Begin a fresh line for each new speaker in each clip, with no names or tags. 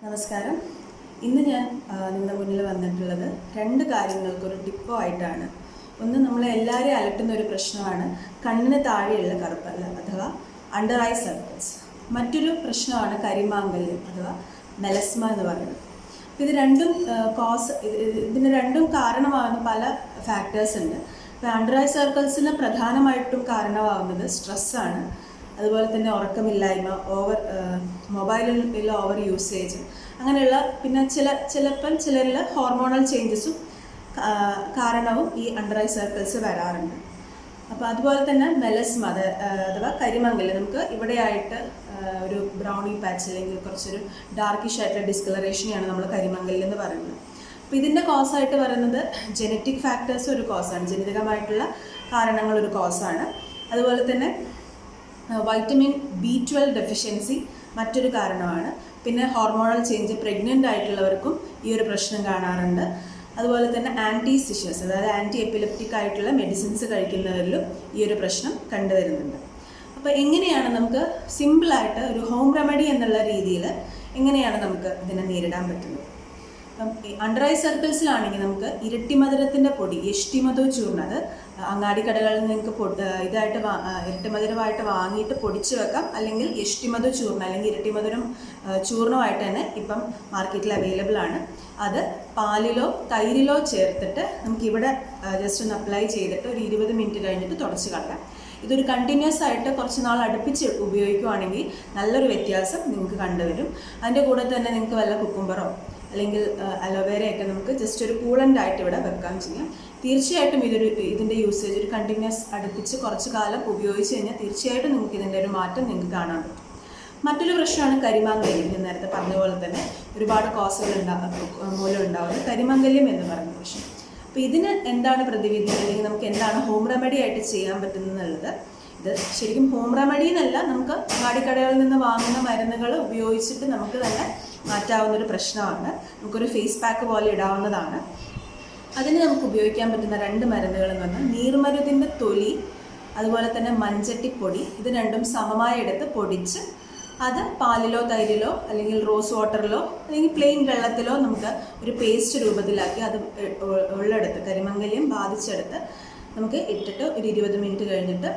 നമസ്കാരം. ഇന്ന് ഞാൻ നിങ്ങളുടെ മുന്നിൽ വന്നിട്ടുള്ളത് രണ്ട് കാര്യങ്ങൾക്കൊരു ടിപ്പോ ആയിട്ടാണ്. ഒന്ന്, നമ്മളെ എല്ലാവരെയും അലട്ടുന്ന ഒരു പ്രശ്നമാണ് കണ്ണിന് താഴെയുള്ള കറുപ്പല്ല അഥവാ അണ്ടർ ഐ സർക്കിൾസ്. മറ്റൊരു പ്രശ്നമാണ് കരിമാങ്കല്യം അഥവാ മെലസ്മ എന്ന് പറയുന്നത്. ഇത് രണ്ടും ഇതിന് രണ്ടും കാരണമാകുന്ന പല ഫാക്ടേഴ്സ് ഉണ്ട്. ഇപ്പോൾ അണ്ടർ ഐ സർക്കിൾസിന് പ്രധാനമായിട്ടും കാരണമാകുന്നത് സ്ട്രെസ്സാണ്. അതുപോലെ തന്നെ ഉറക്കമില്ലായ്മ, മൊബൈലിൽ ഓവർ യൂസേജ്, അങ്ങനെയുള്ള പിന്നെ ചിലപ്പോൾ ചിലരിൽ ഹോർമോണൽ ചേഞ്ചസും കാരണവും ഈ അണ്ടർ ഐ സർക്കിൾസ് വരാറുണ്ട്. അപ്പോൾ അതുപോലെ തന്നെ മെലസ്മ അഥവാ കരിമങ്കല്യം, നമുക്ക് ഇവിടെയായിട്ട് ഒരു ബ്രൗണി പാച്ച് അല്ലെങ്കിൽ കുറച്ചൊരു ഡാർക്കിഷ് ആയിട്ടുള്ള ഡിസ്കളറേഷനെയാണ് നമ്മൾ കരിമങ്കല്യം എന്ന് പറയുന്നത്. അപ്പോൾ ഇതിൻ്റെ കോസായിട്ട് പറയുന്നത് ജനറ്റിക് ഫാക്ടേഴ്സ് ഒരു കോസാണ്, ജനിതകമായിട്ടുള്ള കാരണങ്ങൾ ഒരു കോസാണ്. അതുപോലെ തന്നെ വൈറ്റമിൻ B12 ഡെഫിഷ്യൻസി മറ്റൊരു കാരണമാണ്. പിന്നെ ഹോർമോണൽ ചേഞ്ച്, പ്രഗ്നൻ്റ് ആയിട്ടുള്ളവർക്കും ഈ ഒരു പ്രശ്നം കാണാറുണ്ട്. അതുപോലെ തന്നെ ആൻറ്റി-സിഷ്യസ് അതായത് ആൻറ്റി എപ്പിലെപ്റ്റിക് ആയിട്ടുള്ള മെഡിസിൻസ് കഴിക്കുന്നവരിലും ഈ ഒരു പ്രശ്നം കണ്ടുവരുന്നുണ്ട്. അപ്പോൾ എങ്ങനെയാണ് നമുക്ക് സിമ്പിളായിട്ട് ഒരു ഹോം റെമഡി എന്നുള്ള രീതിയിൽ എങ്ങനെയാണ് നമുക്ക് ഇതിനെ നേരിടാൻ പറ്റുന്നത്? അപ്പം അണ്ടർ ഐ സർക്കിൾസിലാണെങ്കിൽ നമുക്ക് ഇരട്ടിമധുരത്തിൻ്റെ പൊടി, യഷ്ടിമധു ചൂർണ്ണം, അത് അങ്ങാടി കടകളിൽ നിങ്ങൾക്ക് ഇതായിട്ട് ഇരട്ടിമധുരമായിട്ട് വാങ്ങിയിട്ട് പൊടിച്ച് വെക്കാം. അല്ലെങ്കിൽ യഷ്ടിമധു ചൂർണ്ണം അല്ലെങ്കിൽ ഇരട്ടിമധുരം ചൂർണ്ണമായിട്ട് തന്നെ ഇപ്പം മാർക്കറ്റിൽ അവൈലബിൾ ആണ്. അത് പാലിലോ തൈരിലോ ചേർത്തിട്ട് നമുക്കിവിടെ ജസ്റ്റ് ഒന്ന് അപ്ലൈ ചെയ്തിട്ട് ഒരു 20 മിനിറ്റ് കഴിഞ്ഞിട്ട് തുടച്ച് കളയാം. ഇതൊരു കണ്ടിന്യൂസ് ആയിട്ട് കുറച്ച് നാൾ അടുപ്പിച്ച് ഉപയോഗിക്കുകയാണെങ്കിൽ നല്ലൊരു വ്യത്യാസം നിങ്ങൾക്ക് കണ്ടുവരും. അതിൻ്റെ കൂടെ തന്നെ നിങ്ങൾക്ക് വല്ല കുക്കുംബറോ അല്ലെങ്കിൽ അലോവേരയൊക്കെ നമുക്ക് ജസ്റ്റ് ഒരു കൂളൻ്റ് ആയിട്ട് ഇവിടെ വെക്കാൻ ചെയ്യാം. തീർച്ചയായിട്ടും ഇതിൻ്റെ യൂസേജ് ഒരു കണ്ടിന്യൂസ് അടുപ്പിച്ച് കുറച്ച് കാലം ഉപയോഗിച്ച് കഴിഞ്ഞാൽ തീർച്ചയായിട്ടും നിങ്ങൾക്ക് ഇതിൻ്റെ ഒരു മാറ്റം നിങ്ങൾക്ക് കാണാൻ പറ്റും. മറ്റൊരു പ്രശ്നമാണ് കരിമാങ്കല്യം. ഞാൻ നേരത്തെ പറഞ്ഞ പോലെ തന്നെ ഒരുപാട് കോസുകൾ മൂലം ഉണ്ടാവുന്നത് കരിമാങ്കല്യം എന്ന് പറയുന്ന പ്രശ്നം. അപ്പോൾ ഇതിന് എന്താണ് പ്രതിവിധി അല്ലെങ്കിൽ നമുക്ക് എന്താണ് ഹോം റെമഡി ആയിട്ട് ചെയ്യാൻ പറ്റുന്നത്? ഇത് ശരിക്കും ഹോം റെമഡി എന്നല്ല, നമുക്ക് അങ്ങാടിക്കടകളിൽ നിന്ന് വാങ്ങുന്ന മരുന്നുകൾ ഉപയോഗിച്ചിട്ട് നമുക്ക് തന്നെ മാറ്റാവുന്നൊരു പ്രശ്നമാണ്. നമുക്കൊരു ഫേസ് പാക്ക് പോലെ ഇടാവുന്നതാണ്. അതിന് നമുക്ക് ഉപയോഗിക്കാൻ പറ്റുന്ന രണ്ട് മരുന്നുകൾ എന്ന് പറഞ്ഞാൽ നീർമരുതിൻ്റെ തൊലി, അതുപോലെ തന്നെ മഞ്ചട്ടിപ്പൊടി. ഇത് രണ്ടും സമമായി എടുത്ത് പൊടിച്ച് അത് പാലിലോ തൈരിലോ അല്ലെങ്കിൽ റോസ് വാട്ടറിലോ അല്ലെങ്കിൽ പ്ലെയിൻ വെള്ളത്തിലോ നമുക്ക് ഒരു പേസ്റ്റ് രൂപത്തിലാക്കി അത് ഉള്ളെടുത്ത് കരിമങ്കല്യം ബാധിച്ചെടുത്ത് നമുക്ക് ഇട്ടിട്ട് ഒരു 20 മിനിറ്റ് കഴിഞ്ഞിട്ട്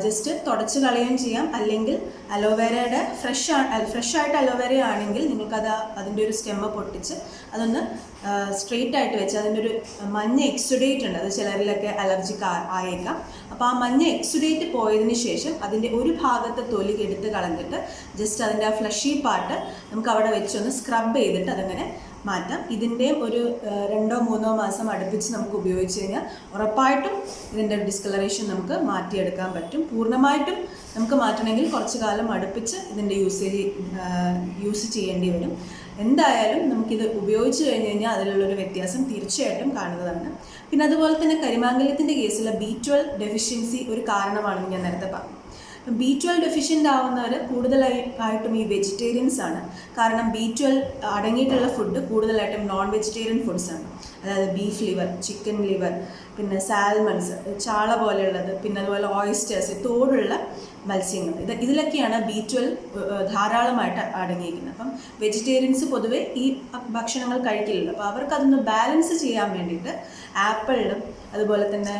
ജസ്റ്റ് തുടച്ച് കളയുകയും ചെയ്യാം. അല്ലെങ്കിൽ അലോവേരയുടെ ഫ്രഷ് ആയിട്ട് അലോവേര ആണെങ്കിൽ നിങ്ങൾക്കത് അതിൻ്റെ ഒരു സ്റ്റെമ്മ് പൊട്ടിച്ച് അതൊന്ന് സ്ട്രെയിറ്റ് ആയിട്ട് വെച്ച് അതിൻ്റെ ഒരു മഞ്ഞ എക്സുഡേറ്റ് ഉണ്ട്, അത് ചിലരിലൊക്കെ അലർജിക്ക് ആയേക്കാം. അപ്പോൾ ആ മഞ്ഞ എക്സുഡേറ്റ് പോയതിന് ശേഷം അതിൻ്റെ ഒരു ഭാഗത്ത് തൊലി എടുത്ത് കളഞ്ഞിട്ട് ജസ്റ്റ് അതിൻ്റെ ആ ഫ്ലഷി പാർട്ട് നമുക്ക് അവിടെ വെച്ചൊന്ന് സ്ക്രബ് ചെയ്തിട്ട് അതങ്ങനെ മാറ്റാം. ഇതിൻ്റെയും ഒരു 2-3 മാസം അടുപ്പിച്ച് നമുക്ക് ഉപയോഗിച്ച് കഴിഞ്ഞാൽ ഉറപ്പായിട്ടും ഇതിൻ്റെ ഡിസ്കളറേഷൻ നമുക്ക് മാറ്റിയെടുക്കാൻ പറ്റും. പൂർണ്ണമായിട്ടും നമുക്ക് മാറ്റണമെങ്കിൽ കുറച്ച് കാലം അടുപ്പിച്ച് ഇതിൻ്റെ യൂസ് ചെയ്യേണ്ടി വരും. എന്തായാലും നമുക്കിത് ഉപയോഗിച്ച് കഴിഞ്ഞ് കഴിഞ്ഞാൽ അതിലുള്ളൊരു വ്യത്യാസം തീർച്ചയായിട്ടും കാണുന്നതാണ്. പിന്നെ അതുപോലെ തന്നെ കരിമാങ്കല്യത്തിൻ്റെ കേസിൽ B12 ഡെഫിഷ്യൻസി ഒരു കാരണമാണെന്ന് ഞാൻ നേരത്തെ പറഞ്ഞു. B12 ഡെഫിഷ്യൻ്റ് ആവുന്നവർ കൂടുതലായിട്ടും ഈ വെജിറ്റേറിയൻസ് ആണ്. കാരണം B12 അടങ്ങിയിട്ടുള്ള ഫുഡ് കൂടുതലായിട്ടും നോൺ വെജിറ്റേറിയൻ ഫുഡ്സാണ്. അതായത് ബീഫ് ലിവർ, ചിക്കൻ ലിവർ, പിന്നെ സാൽമൺസ്, ചാള പോലെയുള്ളത്, പിന്നെ അതുപോലെ ഓയിസ്റ്റേഴ്സ്, തോടുള്ള മത്സ്യങ്ങൾ, ഇതിലൊക്കെയാണ് B12 ധാരാളമായിട്ട് അടങ്ങിയിരിക്കുന്നത്. അപ്പം വെജിറ്റേറിയൻസ് പൊതുവെ ഈ ഭക്ഷണങ്ങൾ കഴിക്കില്ലല്ലോ. അപ്പോൾ അവർക്കതൊന്ന് ബാലൻസ് ചെയ്യാൻ വേണ്ടിയിട്ട് ആപ്പിളിലും അതുപോലെ തന്നെ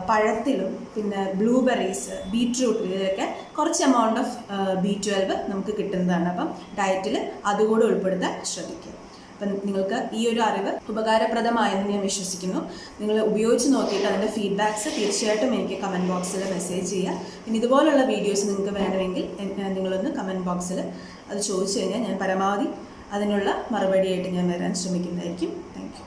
പഴത്തിലും പിന്നെ ബ്ലൂബെറീസ്, ബീട്രൂട്ടിൽ ഇതിലൊക്കെ കുറച്ച് എമൗണ്ട് ഓഫ് B12 നമുക്ക് കിട്ടുന്നതാണ്. അപ്പം ഡയറ്റിൽ അതുകൂടെ ഉൾപ്പെടുത്താൻ ശ്രദ്ധിക്കുക. അപ്പം നിങ്ങൾക്ക് ഈ ഒരു അറിവ് ഉപകാരപ്രദമായെന്ന് ഞാൻ വിശ്വസിക്കുന്നു. നിങ്ങൾ ഉപയോഗിച്ച് നോക്കിയിട്ട് അതിൻ്റെ ഫീഡ്ബാക്ക്സ് തീർച്ചയായിട്ടും എനിക്ക് കമൻറ്റ് ബോക്സിൽ മെസ്സേജ് ചെയ്യുക. പിന്നെ ഇതുപോലുള്ള വീഡിയോസ് നിങ്ങൾക്ക് വേണമെങ്കിൽ നിങ്ങളൊന്ന് കമൻറ്റ് ബോക്സിൽ അത് ചോദിച്ചു കഴിഞ്ഞാൽ ഞാൻ പരമാവധി അതിനുള്ള മറുപടിയായിട്ട് ഞാൻ വരാൻ ശ്രമിക്കുന്നതായിരിക്കും. Thank you.